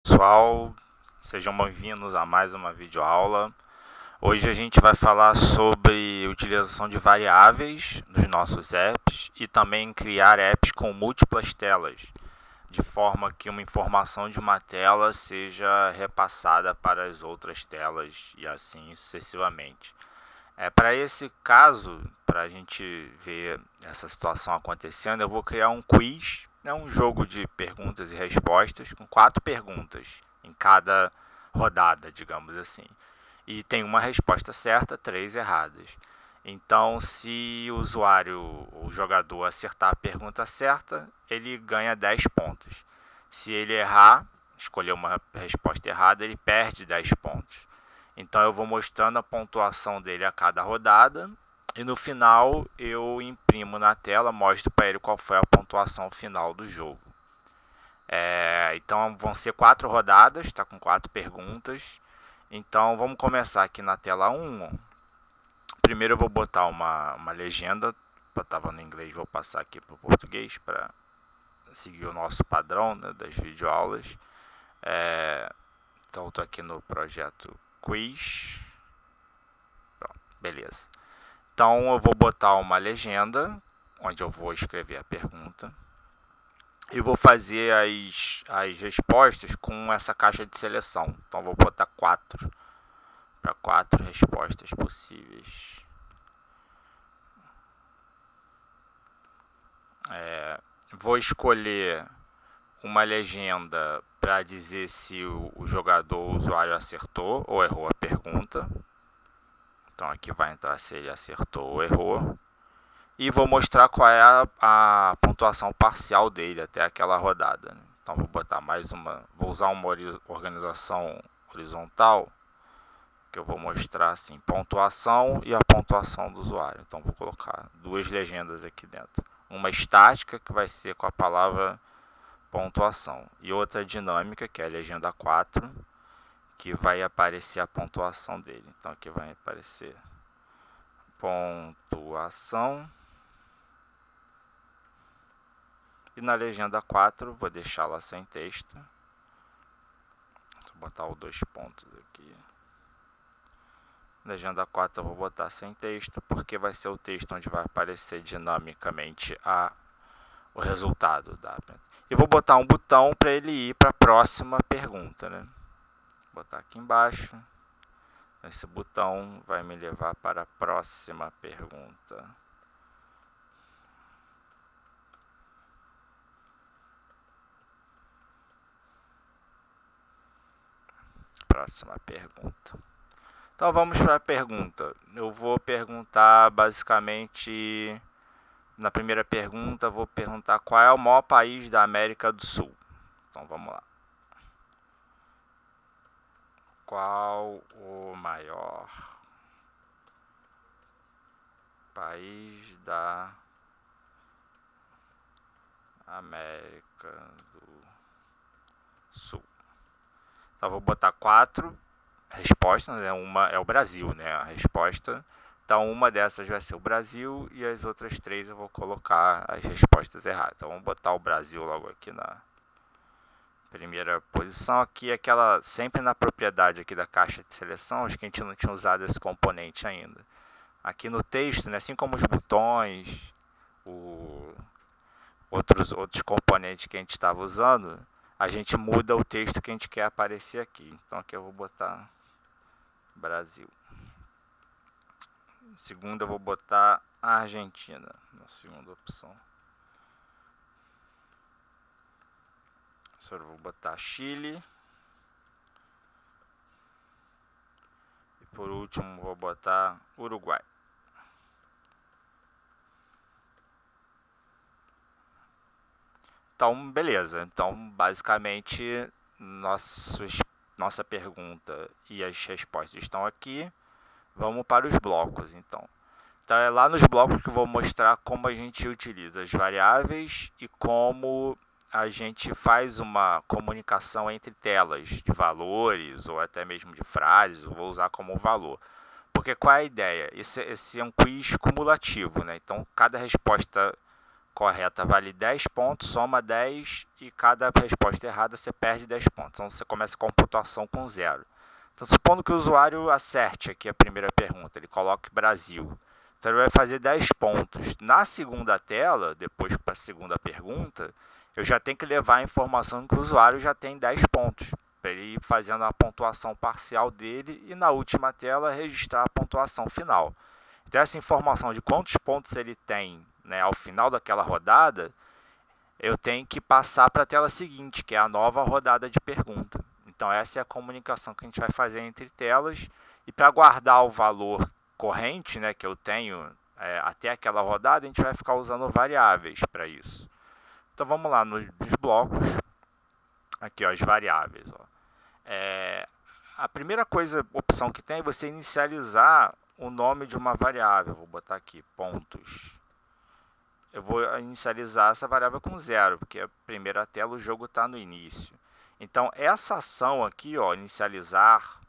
Pessoal, sejam bem-vindos a mais uma videoaula. Hoje a gente vai falar sobre utilização de variáveis nos nossos apps e também criar apps com múltiplas telas, de forma que uma informação de uma tela seja repassada para as outras telas e assim sucessivamente. Para esse caso, para a gente ver essa situação acontecendo, eu vou criar um quiz, um jogo de perguntas e respostas com 4 perguntas em cada rodada, digamos assim. E tem uma resposta certa, 3 erradas. Então, se o usuário, o jogador, acertar a pergunta certa, ele ganha 10 pontos. Se ele errar, escolher uma resposta errada, ele perde 10 pontos. Então eu vou mostrando a pontuação dele a cada rodada e no final eu imprimo na tela, mostro para ele qual foi a pontuação final do jogo. Então vão ser 4 rodadas, tá com 4 perguntas. Então vamos começar aqui na tela 1. Primeiro eu vou botar uma legenda, estava no inglês, vou passar aqui para o português para seguir o nosso padrão, né, das videoaulas. Então estou aqui no projeto quiz. Pronto, beleza. Então eu vou botar uma legenda, onde eu vou escrever a pergunta. E vou fazer as respostas com essa caixa de seleção. Então vou botar 4 para 4 respostas possíveis. Vou escolher uma legenda para dizer se o jogador ou o usuário acertou ou errou a pergunta. Então aqui vai entrar se ele acertou ou errou. E vou mostrar qual é a pontuação parcial dele até aquela rodada. Então vou botar mais uma, vou usar uma organização horizontal, que eu vou mostrar assim, pontuação e a pontuação do usuário. Então vou colocar 2 legendas aqui dentro. Uma estática, que vai ser com a palavra pontuação, e outra dinâmica, que é a legenda 4, que vai aparecer a pontuação dele. Então aqui vai aparecer pontuação. E na legenda 4, vou deixá-la sem texto. Vou botar os 2 pontos aqui. Legenda 4 eu vou botar sem texto, porque vai ser o texto onde vai aparecer dinamicamente o resultado. E vou botar um botão para ele ir para a próxima pergunta, né? Vou botar aqui embaixo. Esse botão vai me levar para a próxima pergunta. Próxima pergunta. Então vamos para a pergunta. Eu vou perguntar basicamente, na primeira pergunta, vou perguntar qual é o maior país da América do Sul. Então vamos lá. Qual o maior país da América do Sul? Então vou botar 4 respostas, né? Uma é o Brasil, né? A resposta. Então uma dessas vai ser o Brasil e as outras 3 eu vou colocar as respostas erradas. Então vamos botar o Brasil logo aqui na primeira posição. Aqui aquela, sempre na propriedade aqui da caixa de seleção, acho que a gente não tinha usado esse componente ainda. Aqui no texto, né, assim como os botões, outros componentes que a gente estava usando, a gente muda o texto que a gente quer aparecer aqui. Então aqui eu vou botar Brasil. Em segunda eu vou botar Argentina, na segunda opção. Eu vou botar Chile. E por último vou botar Uruguai. Então, beleza. Então, basicamente, nossa pergunta e as respostas estão aqui. Vamos para os blocos, então. Então, é lá nos blocos que eu vou mostrar como a gente utiliza as variáveis e como a gente faz uma comunicação entre telas de valores ou até mesmo de frases. Eu vou usar como valor. Porque qual é a ideia? Esse é um quiz cumulativo, né? Então, cada resposta correta vale 10 pontos, soma 10 e cada resposta errada você perde 10 pontos. Então você começa com a pontuação com 0. Então, supondo que o usuário acerte aqui a primeira pergunta, ele coloca Brasil. Então ele vai fazer 10 pontos. Na segunda tela, depois para a segunda pergunta, eu já tenho que levar a informação que o usuário já tem 10 pontos, para ele ir fazendo a pontuação parcial dele e na última tela registrar a pontuação final. Então essa informação de quantos pontos ele tem, né, ao final daquela rodada, eu tenho que passar para a tela seguinte, que é a nova rodada de pergunta. Então essa é a comunicação que a gente vai fazer entre telas, e para guardar o valor corrente, né, que eu tenho até aquela rodada, a gente vai ficar usando variáveis para isso. Então vamos lá nos blocos, aqui ó, as variáveis. Ó. A primeira opção que tem é você inicializar o nome de uma variável. Vou botar aqui, pontos. Eu vou inicializar essa variável com 0, porque a primeira tela o jogo está no início. Então, essa ação aqui, ó, inicializar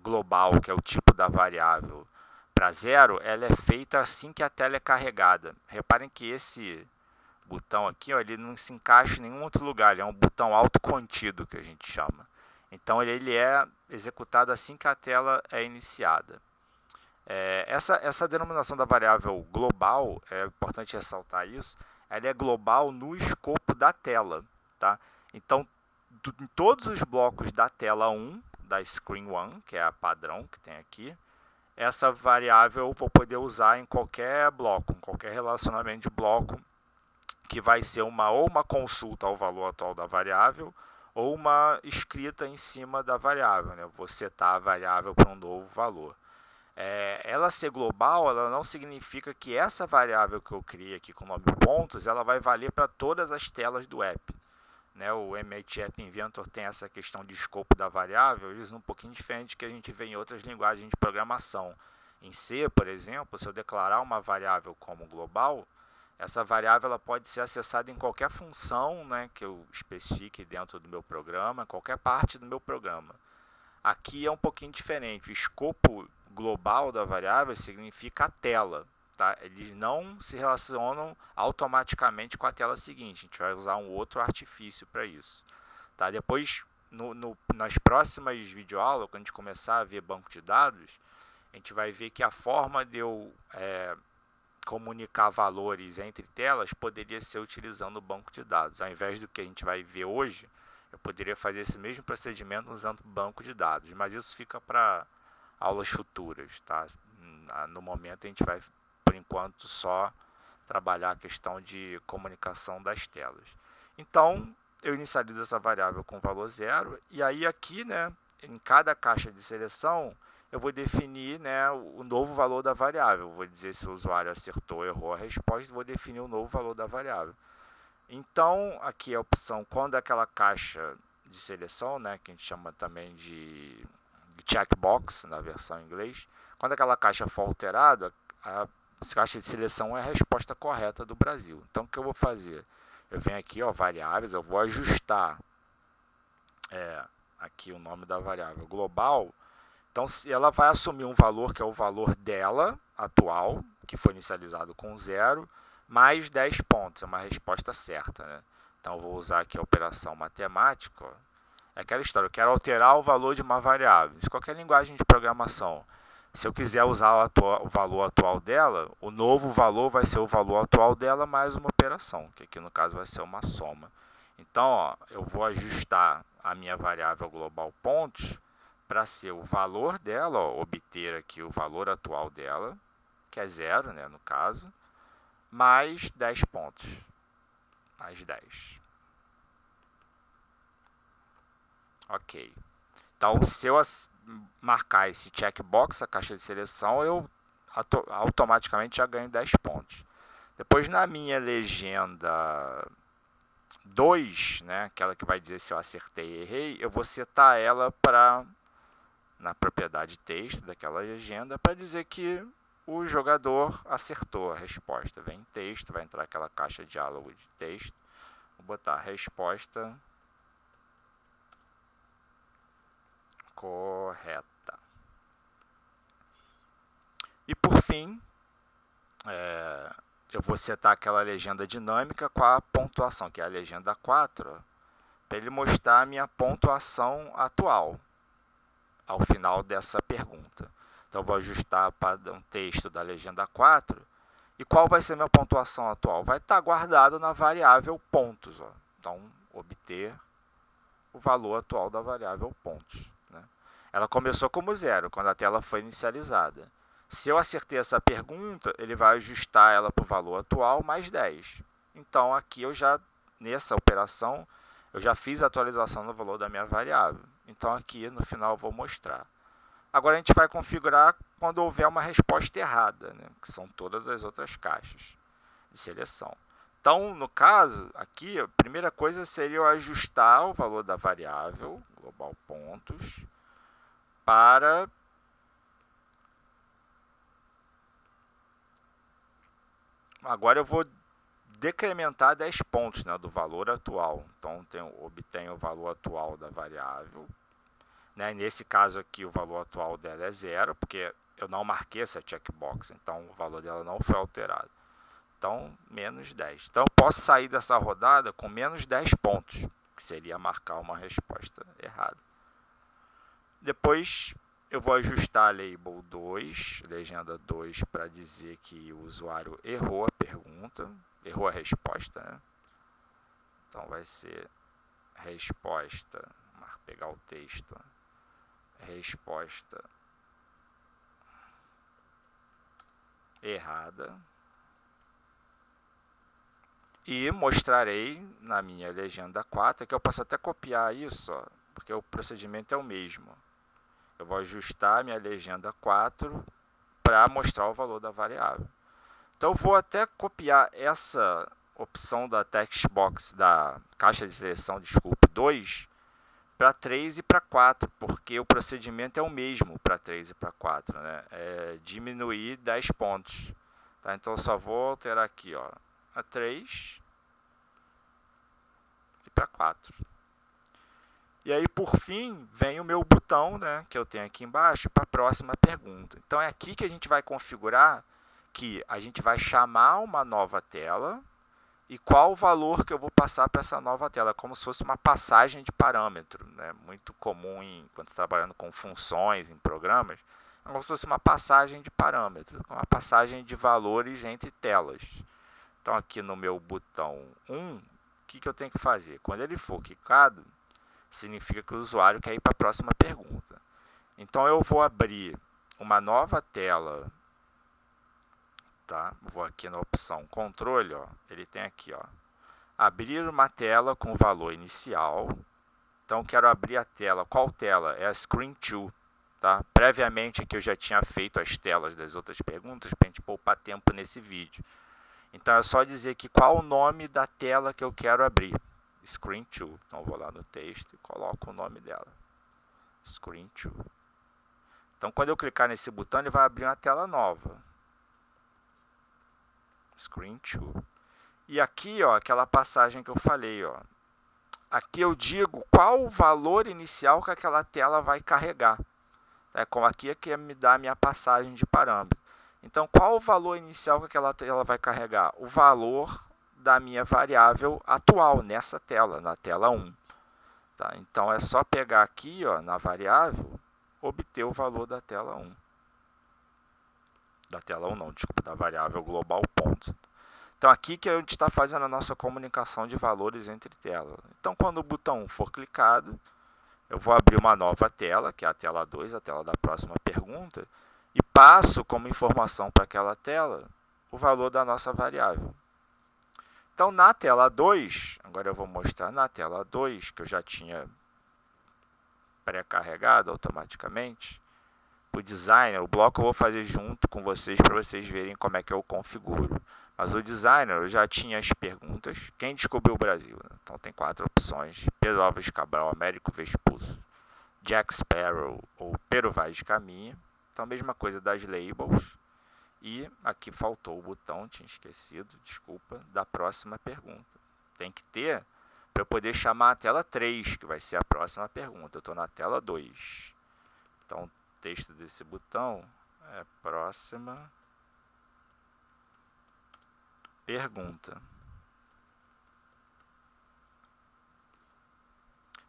global, que é o tipo da variável, para 0, ela é feita assim que a tela é carregada. Reparem que esse botão aqui, ó, ele não se encaixa em nenhum outro lugar, ele é um botão autocontido, que a gente chama. Então, ele é executado assim que a tela é iniciada. Essa denominação da variável global, é importante ressaltar isso, ela é global no escopo da tela. Tá? Então, em todos os blocos da tela 1, da Screen 1, que é a padrão que tem aqui, essa variável eu vou poder usar em qualquer bloco, em qualquer relacionamento de bloco, que vai ser ou uma consulta ao valor atual da variável, ou uma escrita em cima da variável. Né? Eu vou setar a variável para um novo valor. Ela ser global, ela não significa que essa variável que eu criei aqui com o nome pontos, ela vai valer para todas as telas do app. Né? O M8 App Inventor tem essa questão de escopo da variável, eles um pouquinho diferente que a gente vê em outras linguagens de programação. Em C, por exemplo, se eu declarar uma variável como global, essa variável ela pode ser acessada em qualquer função, né, que eu especifique dentro do meu programa, qualquer parte do meu programa. Aqui é um pouquinho diferente. O escopo global da variável significa a tela. Tá? Eles não se relacionam automaticamente com a tela seguinte. A gente vai usar um outro artifício para isso. Tá? Depois, nas próximas videoaulas, quando a gente começar a ver banco de dados, a gente vai ver que a forma de eu comunicar valores entre telas poderia ser utilizando o banco de dados. Ao invés do que a gente vai ver hoje, eu poderia fazer esse mesmo procedimento usando banco de dados, mas isso fica para aulas futuras. Tá? No momento a gente vai, por enquanto, só trabalhar a questão de comunicação das telas. Então, eu inicializo essa variável com valor 0, e aí aqui, né, em cada caixa de seleção, eu vou definir, né, o novo valor da variável. Vou dizer se o usuário acertou ou errou a resposta, vou definir o novo valor da variável. Então, aqui é a opção quando aquela caixa de seleção, né, que a gente chama também de checkbox na versão em inglês, quando aquela caixa for alterada, a caixa de seleção é a resposta correta do Brasil. Então, o que eu vou fazer? Eu venho aqui, ó, variáveis, eu vou ajustar aqui o nome da variável global. Então, ela vai assumir um valor que é o valor dela, atual, que foi inicializado com 0, mais 10 pontos, é uma resposta certa. Né? Então, eu vou usar aqui a operação matemática. Ó. É aquela história, eu quero alterar o valor de uma variável. Em qualquer linguagem de programação, se eu quiser usar o valor atual dela, o novo valor vai ser o valor atual dela mais uma operação, que aqui no caso vai ser uma soma. Então, ó, eu vou ajustar a minha variável global pontos para ser o valor dela, ó, obter aqui o valor atual dela, que é 0, né, no caso, mais 10 pontos, mais 10. Ok. Então, se eu marcar esse checkbox, a caixa de seleção, eu automaticamente já ganho 10 pontos. Depois, na minha legenda 2, né, aquela que vai dizer se eu acertei ou errei, eu vou setar ela na propriedade texto daquela legenda para dizer que o jogador acertou a resposta. Vem texto, vai entrar aquela caixa de diálogo de texto. Vou botar resposta correta. E por fim, eu vou setar aquela legenda dinâmica com a pontuação, que é a legenda 4, para ele mostrar a minha pontuação atual ao final dessa pergunta. Então, eu vou ajustar para um texto da legenda 4. E qual vai ser minha pontuação atual? Vai estar guardado na variável pontos. Ó. Então, obter o valor atual da variável pontos. Né? Ela começou como 0, quando a tela foi inicializada. Se eu acertei essa pergunta, ele vai ajustar ela para o valor atual mais 10. Então, aqui eu já, nessa operação, eu já fiz a atualização no valor da minha variável. Então, aqui no final eu vou mostrar. Agora a gente vai configurar quando houver uma resposta errada, né? Que são todas as outras caixas de seleção. Então, no caso, aqui, a primeira coisa seria eu ajustar o valor da variável, global pontos, para agora eu vou decrementar 10 pontos, né, do valor atual. Então, obtenho o valor atual da variável. Né? Nesse caso aqui, o valor atual dela é 0, porque eu não marquei essa checkbox, então o valor dela não foi alterado. Então, menos 10. Então, eu posso sair dessa rodada com menos 10 pontos, que seria marcar uma resposta errada. Depois, eu vou ajustar a label 2, legenda 2, para dizer que o usuário errou a pergunta, errou a resposta. Né? Então, vai ser resposta, vou pegar o texto, resposta errada. E mostrarei na minha legenda 4, que eu posso até copiar isso, ó, porque o procedimento é o mesmo. Eu vou ajustar a minha legenda 4 para mostrar o valor da variável. Então, eu vou até copiar essa opção da text box, da caixa de seleção, desculpe, 2, para 3 e para 4, porque o procedimento é o mesmo para 3 e para 4, né? É diminuir 10 pontos. Tá? Então, eu só vou alterar aqui, ó, a 3 e para 4. E aí, por fim, vem o meu botão, né, que eu tenho aqui embaixo, para a próxima pergunta. Então, é aqui que a gente vai configurar que a gente vai chamar uma nova tela e qual o valor que eu vou passar para essa nova tela, como se fosse uma passagem de parâmetro, né? Muito comum quando você está trabalhando com funções em programas, é como se fosse uma passagem de parâmetro, uma passagem de valores entre telas. Então, aqui no meu botão 1, o que eu tenho que fazer? Quando ele for clicado, significa que o usuário quer ir para a próxima pergunta. Então, eu vou abrir uma nova tela. Tá? Vou aqui na opção controle, ó, ele tem aqui, ó, abrir uma tela com valor inicial. Então, quero abrir a tela. Qual tela? É a Screen 2. Tá? Previamente aqui eu já tinha feito as telas das outras perguntas para a gente poupar tempo nesse vídeo. Então, é só dizer que qual o nome da tela que eu quero abrir. Screen 2. Então, vou lá no texto e coloco o nome dela. Screen 2. Então, quando eu clicar nesse botão, ele vai abrir uma tela nova. Screen 2. E aqui, ó, aquela passagem que eu falei, ó. Aqui eu digo qual o valor inicial que aquela tela vai carregar. É como aqui é que me dá a minha passagem de parâmetro. Então, qual o valor inicial que aquela tela vai carregar? O valor da minha variável atual nessa tela, na tela 1. Tá? Então, é só pegar aqui, ó, na variável, obter o valor da tela 1. Da tela 1 não, desculpa, da variável global ponto. Então, aqui que a gente está fazendo a nossa comunicação de valores entre telas. Então, quando o botão for clicado, eu vou abrir uma nova tela, que é a tela 2, a tela da próxima pergunta, e passo como informação para aquela tela o valor da nossa variável. Então, na tela 2, agora eu vou mostrar na tela 2, que eu já tinha pré-carregado automaticamente, o designer, o bloco eu vou fazer junto com vocês para vocês verem como é que eu configuro. Mas o designer, eu já tinha as perguntas. Quem descobriu o Brasil? Né? Então tem 4 opções. Pedro Álvares Cabral, Américo Vespucci, Jack Sparrow ou Pero Vaz de Caminha. Então a mesma coisa das labels. E aqui faltou o botão, tinha esquecido, desculpa, da próxima pergunta. Tem que ter para eu poder chamar a tela 3, que vai ser a próxima pergunta. Eu estou na tela 2. Então, o texto desse botão é próxima pergunta.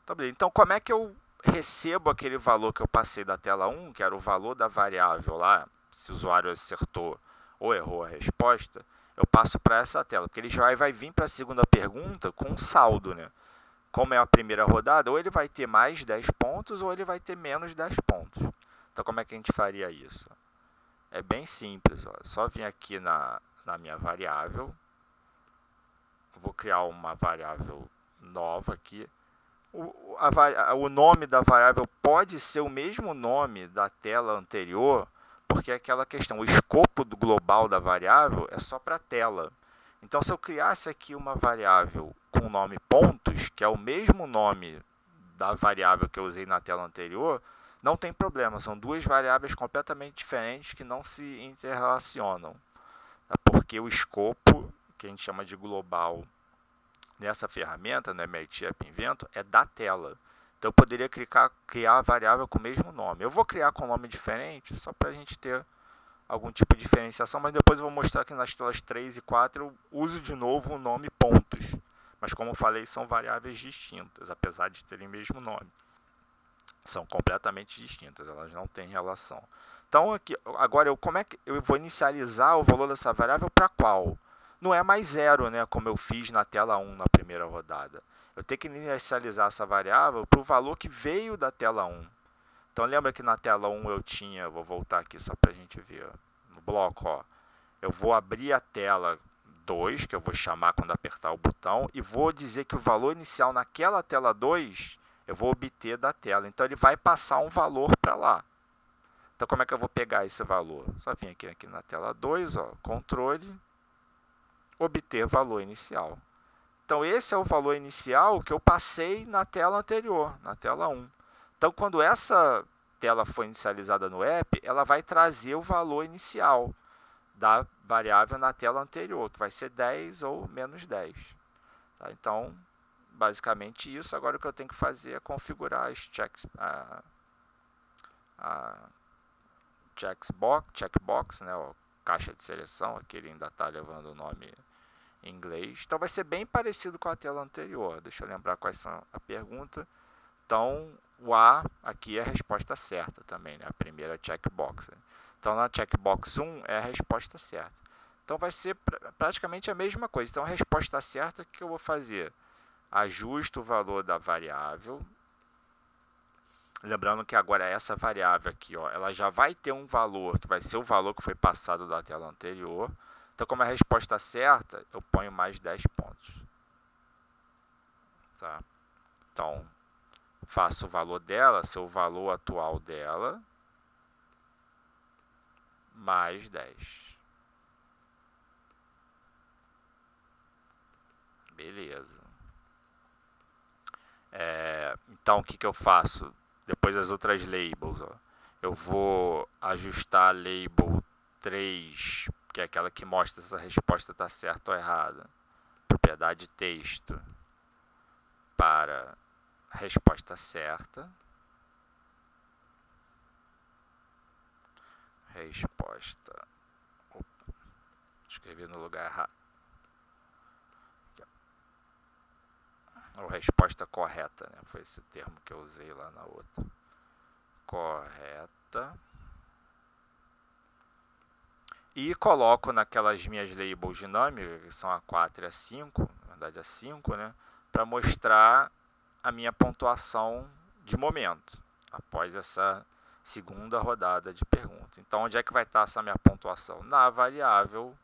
Tá bem. Então, como é que eu recebo aquele valor que eu passei da tela 1, que era o valor da variável lá, se o usuário acertou ou errou a resposta, eu passo para essa tela, porque ele já vai vir para a segunda pergunta com um saldo, né? Como é a primeira rodada, ou ele vai ter mais 10 pontos ou ele vai ter menos 10 pontos. Então, como é que a gente faria isso? É bem simples, ó. Só vir aqui na minha variável, vou criar uma variável nova aqui. O nome da variável pode ser o mesmo nome da tela anterior, porque é aquela questão, o escopo do global da variável é só para a tela. Então, se eu criasse aqui uma variável com o nome pontos, que é o mesmo nome da variável que eu usei na tela anterior, não tem problema, são duas variáveis completamente diferentes que não se interrelacionam, porque o escopo, que a gente chama de global nessa ferramenta, no MIT App Inventor, é da tela. Então, eu poderia criar a variável com o mesmo nome. Eu vou criar com nome diferente, só para a gente ter algum tipo de diferenciação, mas depois eu vou mostrar que nas telas 3 e 4 eu uso de novo o nome pontos. Mas, como eu falei, são variáveis distintas, apesar de terem o mesmo nome. São completamente distintas, elas não têm relação. Então, aqui, agora, como é que eu vou inicializar o valor dessa variável para qual? Não é mais zero, né, como eu fiz na tela 1 na primeira rodada. Eu tenho que inicializar essa variável para o valor que veio da tela 1. Então, lembra que na tela 1 eu tinha, vou voltar aqui só para a gente ver, no bloco, ó, eu vou abrir a tela 2, que eu vou chamar quando apertar o botão, e vou dizer que o valor inicial naquela tela 2 eu vou obter da tela. Então, ele vai passar um valor para lá. Então, como é que eu vou pegar esse valor? Só vim aqui na tela 2, ó, controle, obter valor inicial. Então, esse é o valor inicial que eu passei na tela anterior, na tela 1. Então, quando essa tela for inicializada no app, ela vai trazer o valor inicial da variável na tela anterior, que vai ser 10 ou menos 10. Tá? Então, basicamente isso. Agora o que eu tenho que fazer é configurar as checkbox, né, ó, caixa de seleção, aqui ele ainda está levando o nome em inglês. Então vai ser bem parecido com a tela anterior. Deixa eu lembrar quais são a pergunta. Então, o A aqui é a resposta certa também, né? A primeira checkbox. Né? Então, na checkbox 1 é a resposta certa. Então, vai ser praticamente a mesma coisa. Então, a resposta certa, o que eu vou fazer? Ajusto o valor da variável. Lembrando que agora essa variável aqui, ó, ela já vai ter um valor, que vai ser o valor que foi passado da tela anterior. Então, como é a resposta certa, eu ponho mais 10 pontos. Tá? Então, faço o valor dela, seu valor atual dela, mais 10. Beleza. Então, o que eu faço? Depois as outras labels. Ó. Eu vou ajustar a label 3, que é aquela que mostra se a resposta está certa ou errada. Propriedade texto para resposta certa. Resposta. Opa, escrevi no lugar errado. Ou resposta correta, né? Foi esse termo que eu usei lá na outra. Correta. E coloco naquelas minhas labels dinâmicas, que são a 4 e a 5, na verdade a 5, né? Para mostrar a minha pontuação de momento, após essa segunda rodada de pergunta. Então, onde é que vai estar essa minha pontuação? Na variável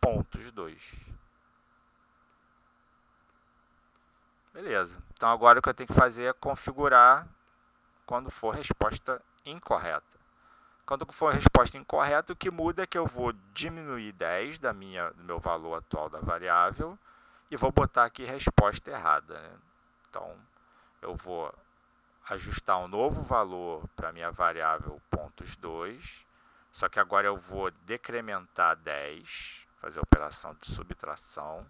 pontos 2. Beleza. Então, agora o que eu tenho que fazer é configurar quando for resposta incorreta. Quando for resposta incorreta, o que muda é que eu vou diminuir 10 do meu valor atual da variável e vou botar aqui resposta errada. Né? Então, eu vou ajustar um novo valor para a minha variável pontos 2, só que agora eu vou decrementar 10, fazer a operação de subtração.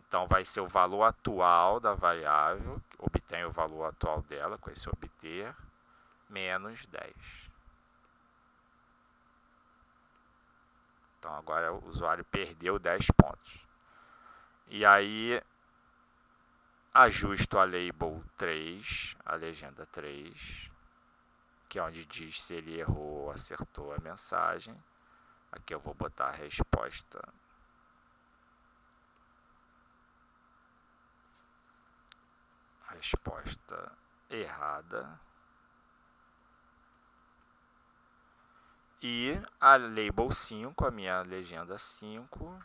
Então, vai ser o valor atual da variável, obtenho o valor atual dela com esse obter, menos 10. Então agora o usuário perdeu 10 pontos. E aí ajusto a label 3, a legenda 3, que é onde diz se ele errou ou acertou a mensagem. Aqui eu vou botar a resposta errada. E a label 5, a minha legenda 5,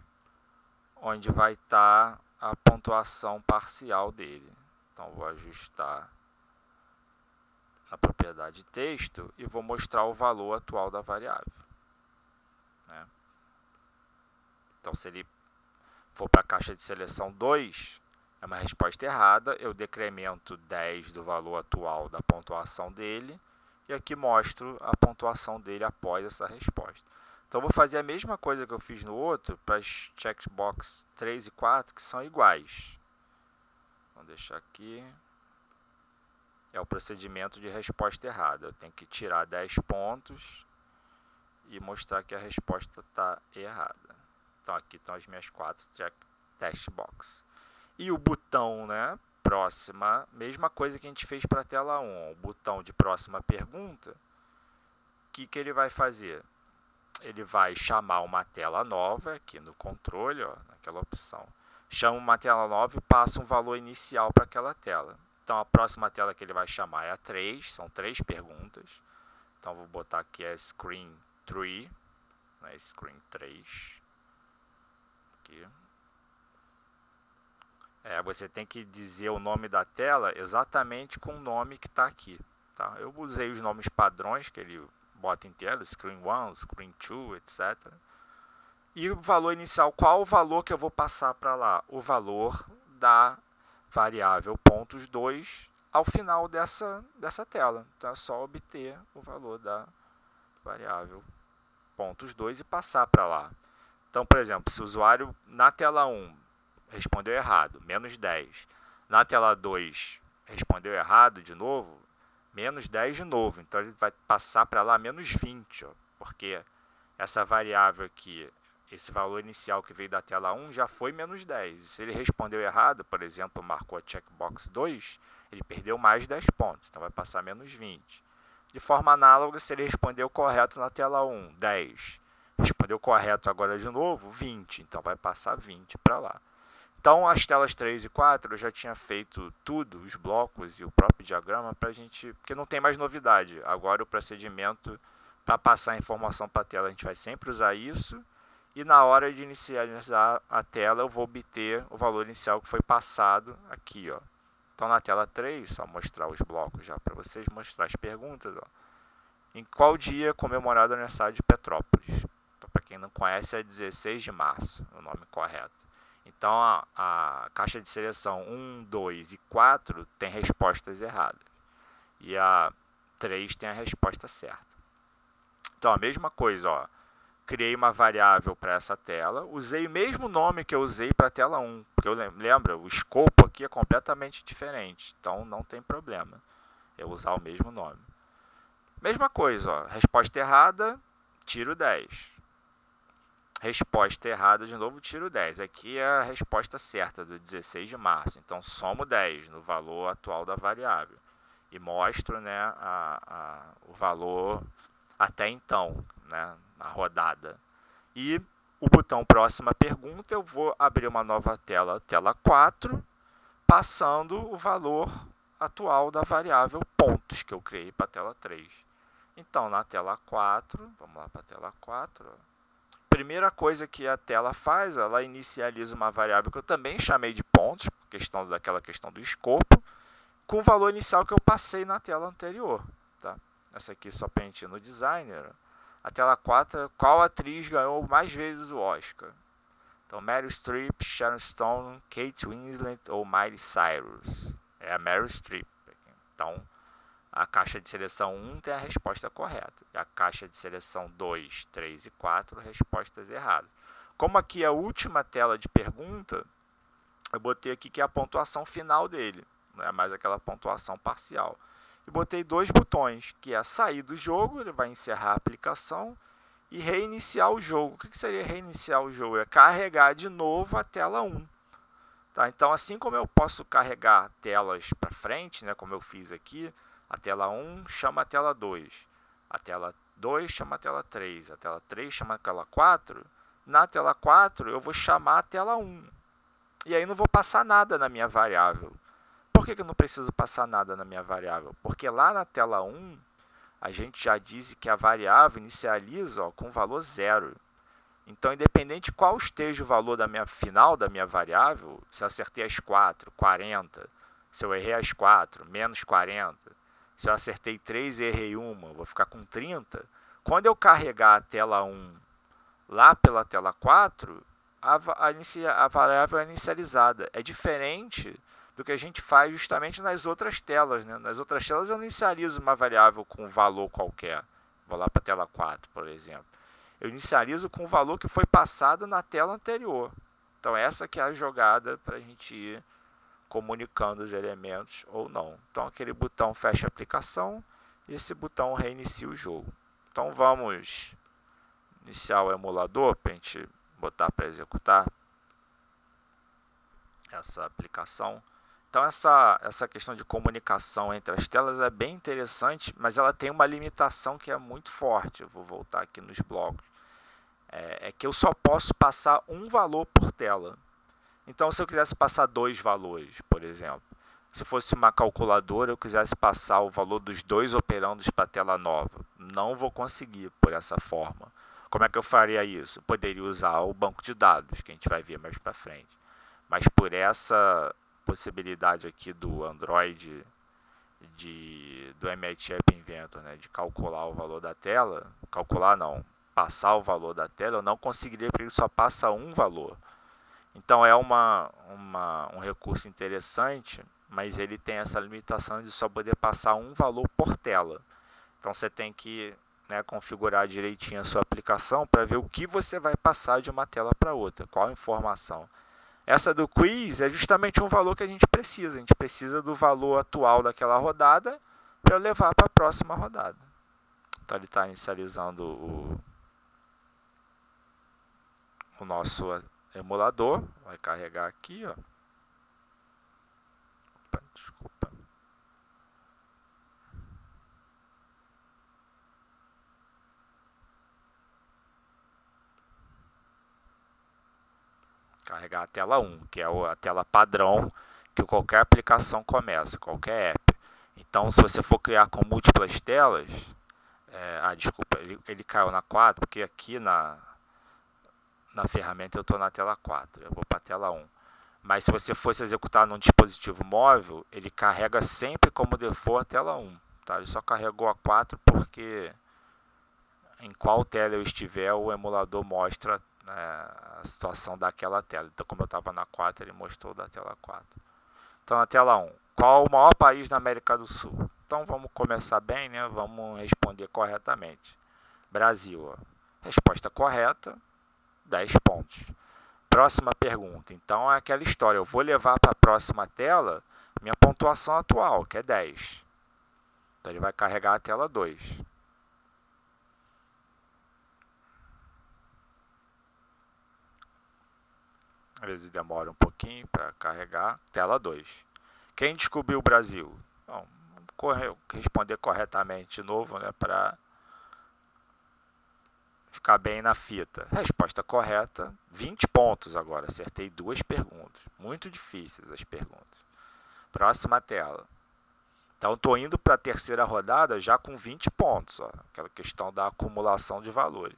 onde vai estar a pontuação parcial dele. Então vou ajustar na propriedade texto e vou mostrar o valor atual da variável. Né? Então se ele for para a caixa de seleção 2, é uma resposta errada, eu decremento 10 do valor atual da pontuação dele, e aqui mostro a pontuação dele após essa resposta. Então, vou fazer a mesma coisa que eu fiz no outro para as checkbox 3 e 4, que são iguais. Vamos deixar aqui. É o procedimento de resposta errada. Eu tenho que tirar 10 pontos e mostrar que a resposta está errada. Então, aqui estão as minhas 4 test box. E o botão, né, próxima, mesma coisa que a gente fez para a tela 1. O botão de próxima pergunta, o que ele vai fazer? Ele vai chamar uma tela nova, aqui no controle, ó, naquela opção. Chama uma tela nova e passa um valor inicial para aquela tela. Então, a próxima tela que ele vai chamar é a 3, são 3 perguntas. Então, vou botar aqui a Screen 3, né, Screen 3. Aqui. Você tem que dizer o nome da tela exatamente com o nome que está aqui. Tá? Eu usei os nomes padrões que ele bota em tela, Screen 1, Screen 2, etc. E o valor inicial, qual o valor que eu vou passar para lá? O valor da variável pontos 2 ao final dessa tela. Então, é só obter o valor da variável pontos 2 e passar para lá. Então, por exemplo, se o usuário na tela 1 respondeu errado, menos 10. Na tela 2, respondeu errado de novo, menos 10 de novo. Então, ele vai passar para lá menos 20, ó, porque essa variável aqui, esse valor inicial que veio da tela 1, já foi menos 10. E se ele respondeu errado, por exemplo, marcou a checkbox 2, ele perdeu mais 10 pontos, então vai passar menos 20. De forma análoga, se ele respondeu correto na tela 1, 10. Respondeu correto agora de novo, 20. Então, vai passar 20 para lá. Então, as telas 3 e 4 eu já tinha feito tudo, os blocos e o próprio diagrama, para a gente, porque não tem mais novidade. Agora, o procedimento para passar a informação para a tela, a gente vai sempre usar isso. E na hora de inicializar a tela, eu vou obter o valor inicial que foi passado aqui. Ó. Então, na tela 3, só mostrar os blocos já para vocês, mostrar as perguntas. Ó. Em qual dia é comemorado o aniversário de Petrópolis? Então, para quem não conhece, é 16 de março, o nome correto. Então, a caixa de seleção 1, 2 e 4 tem respostas erradas. E a 3 tem a resposta certa. Então, a mesma coisa, ó. Criei uma variável para essa tela, usei o mesmo nome que eu usei para a tela 1, porque lembra, o escopo aqui é completamente diferente, então não tem problema eu usar o mesmo nome. Mesma coisa, ó. Resposta errada, tiro 10. Resposta errada, de novo, tiro 10. Aqui é a resposta certa, do 16 de março. Então, somo 10 no valor atual da variável. E mostro, né, o valor até então, né, na rodada. E o botão próxima pergunta, eu vou abrir uma nova tela, tela 4, passando o valor atual da variável pontos que eu criei para a tela 3. Então, na tela 4, vamos lá para a tela 4, ó. Primeira coisa que a tela faz, ela inicializa uma variável que eu também chamei de pontos, por daquela questão do escopo, com o valor inicial que eu passei na tela anterior. Tá? Essa aqui só para a gente ir no designer. A tela 4, qual atriz ganhou mais vezes o Oscar? Então, Meryl Streep, Sharon Stone, Kate Winslet ou Miley Cyrus? É a Meryl Streep. Então, a caixa de seleção 1 tem a resposta correta. E a caixa de seleção 2, 3 e 4, respostas erradas. Como aqui é a última tela de pergunta, eu botei aqui que é a pontuação final dele. Não é mais aquela pontuação parcial. E botei 2 botões, que é sair do jogo, ele vai encerrar a aplicação, e reiniciar o jogo. O que seria reiniciar o jogo? É carregar de novo a tela 1. Tá? Então, assim como eu posso carregar telas para frente, né, como eu fiz aqui, a tela 1 chama a tela 2, a tela 2 chama a tela 3, a tela 3 chama a tela 4, na tela 4 eu vou chamar a tela 1. E aí não vou passar nada na minha variável. Por que eu não preciso passar nada na minha variável? Porque lá na tela 1, a gente já disse que a variável inicializa com valor 0. Então, independente de qual esteja o valor da minha final da minha variável, se eu acertei as 4, 40, se eu errei as 4, menos 40, se eu acertei 3 e errei uma, vou ficar com 30. Quando eu carregar a tela 1 lá pela tela 4, a variável é inicializada. É diferente do que a gente faz justamente nas outras telas. Né? Nas outras telas eu não inicializo uma variável com um valor qualquer. Vou lá para a tela 4, por exemplo. Eu inicializo com o valor que foi passado na tela anterior. Então essa que é a jogada para a gente ir comunicando os elementos ou não. Então aquele botão fecha a aplicação e esse botão reinicia o jogo. Então vamos iniciar o emulador para a gente botar para executar essa aplicação. Então essa questão de comunicação entre as telas é bem interessante, mas ela tem uma limitação que é muito forte. Eu vou voltar aqui nos blocos. É que eu só posso passar um valor por tela. Então, se eu quisesse passar 2 valores, por exemplo, se fosse uma calculadora, eu quisesse passar o valor dos 2 operandos para a tela nova, não vou conseguir por essa forma. Como é que eu faria isso? Eu poderia usar o banco de dados, que a gente vai ver mais para frente. Mas por essa possibilidade aqui do Android, do MIT App Inventor, né, de calcular o valor da tela, passar o valor da tela, eu não conseguiria, porque ele só passa um valor. Então é um recurso interessante, mas ele tem essa limitação de só poder passar um valor por tela. Então você tem que, né, configurar direitinho a sua aplicação para ver o que você vai passar de uma tela para outra, qual informação. Essa do quiz é justamente um valor que a gente precisa. A gente precisa do valor atual daquela rodada para levar para a próxima rodada. Então ele está inicializando o nosso emulador. Vai carregar aqui, ó. Opa, desculpa. Carregar a tela 1, que é a tela padrão que qualquer aplicação começa, qualquer app. Então, se você for criar com múltiplas telas, desculpa, ele caiu na 4, porque aqui na ferramenta eu estou na tela 4, eu vou para a tela 1. Mas se você fosse executar num dispositivo móvel, ele carrega sempre como default a tela 1. Tá? Ele só carregou a 4 porque em qual tela eu estiver, o emulador mostra, né, a situação daquela tela. Então, como eu estava na 4, ele mostrou da tela 4. Então, na tela 1, qual o maior país da América do Sul? Então, vamos começar bem, né? Vamos responder corretamente. Brasil. Ó. Resposta correta, 10 pontos. Próxima pergunta. Então, é aquela história. Eu vou levar para a próxima tela minha pontuação atual, que é 10. Então, ele vai carregar a tela 2. Às vezes demora um pouquinho para carregar. Tela 2. Quem descobriu o Brasil? Bom, responder corretamente de novo, né, para ficar bem na fita. Resposta correta, 20 pontos agora. Acertei 2 perguntas. Muito difíceis as perguntas. Próxima tela. Então, estou indo para a terceira rodada já com 20 pontos. Ó, aquela questão da acumulação de valores.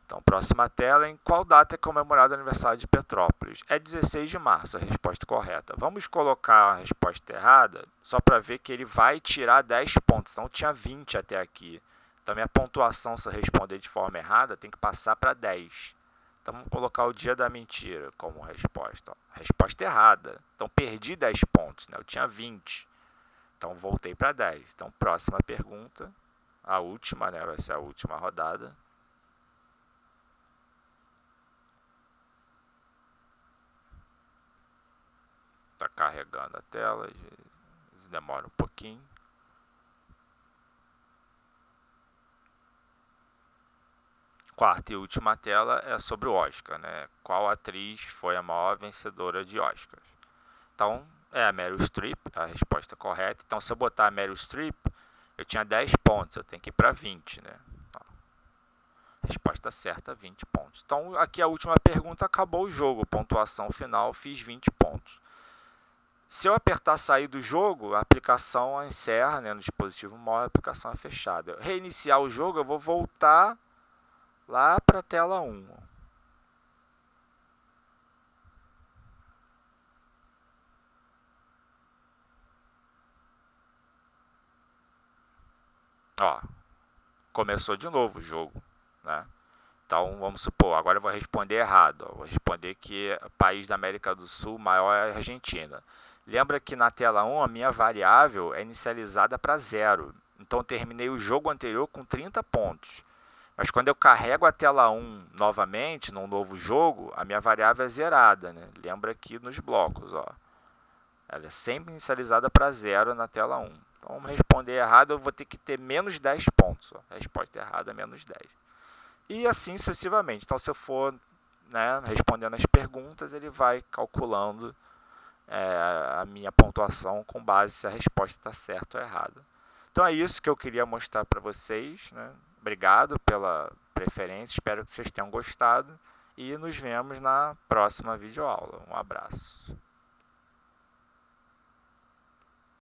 Então, próxima tela, em qual data é comemorado o aniversário de Petrópolis? É 16 de março, a resposta correta. Vamos colocar a resposta errada, só para ver que ele vai tirar 10 pontos. Então, tinha 20 até aqui. Então, minha pontuação, se eu responder de forma errada, tem que passar para 10. Então, vamos colocar o dia da mentira como resposta. Ó, resposta errada. Então, perdi 10 pontos, né? Eu tinha 20. Então, voltei para 10. Então, próxima pergunta, a última, né? Vai ser a última rodada. Está carregando a tela, demora um pouquinho. quarta e última tela é sobre o Oscar, né? Qual atriz foi a maior vencedora de Oscars? Então, é a Meryl Streep, a resposta correta. Então, se eu botar a Meryl Streep, eu tinha 10 pontos, eu tenho que ir para 20, né? Resposta certa, 20 pontos. Então, aqui a última pergunta, acabou o jogo. Pontuação final, fiz 20 pontos. Se eu apertar sair do jogo, a aplicação encerra, né? No dispositivo móvel, a aplicação é fechada. Reiniciar o jogo, eu vou voltar lá para a tela 1. Ó, começou de novo o jogo, né? Então, vamos supor, agora eu vou responder errado. Vou responder que o país da América do Sul maior é a Argentina. Lembra que na tela 1 a minha variável é inicializada para 0. Então, eu terminei o jogo anterior com 30 pontos. Mas quando eu carrego a tela 1 novamente, num novo jogo, a minha variável é zerada, né? Lembra aqui nos blocos, ó. Ela é sempre inicializada para 0 na tela 1. Então, vamos responder errado, eu vou ter que ter menos 10 pontos. Ó. A resposta errada é menos 10. E assim sucessivamente. Então, se eu for, né, respondendo as perguntas, ele vai calculando a minha pontuação com base se a resposta está certa ou errada. Então é isso que eu queria mostrar para vocês, né? Obrigado pela preferência, espero que vocês tenham gostado e nos vemos na próxima videoaula. Um abraço.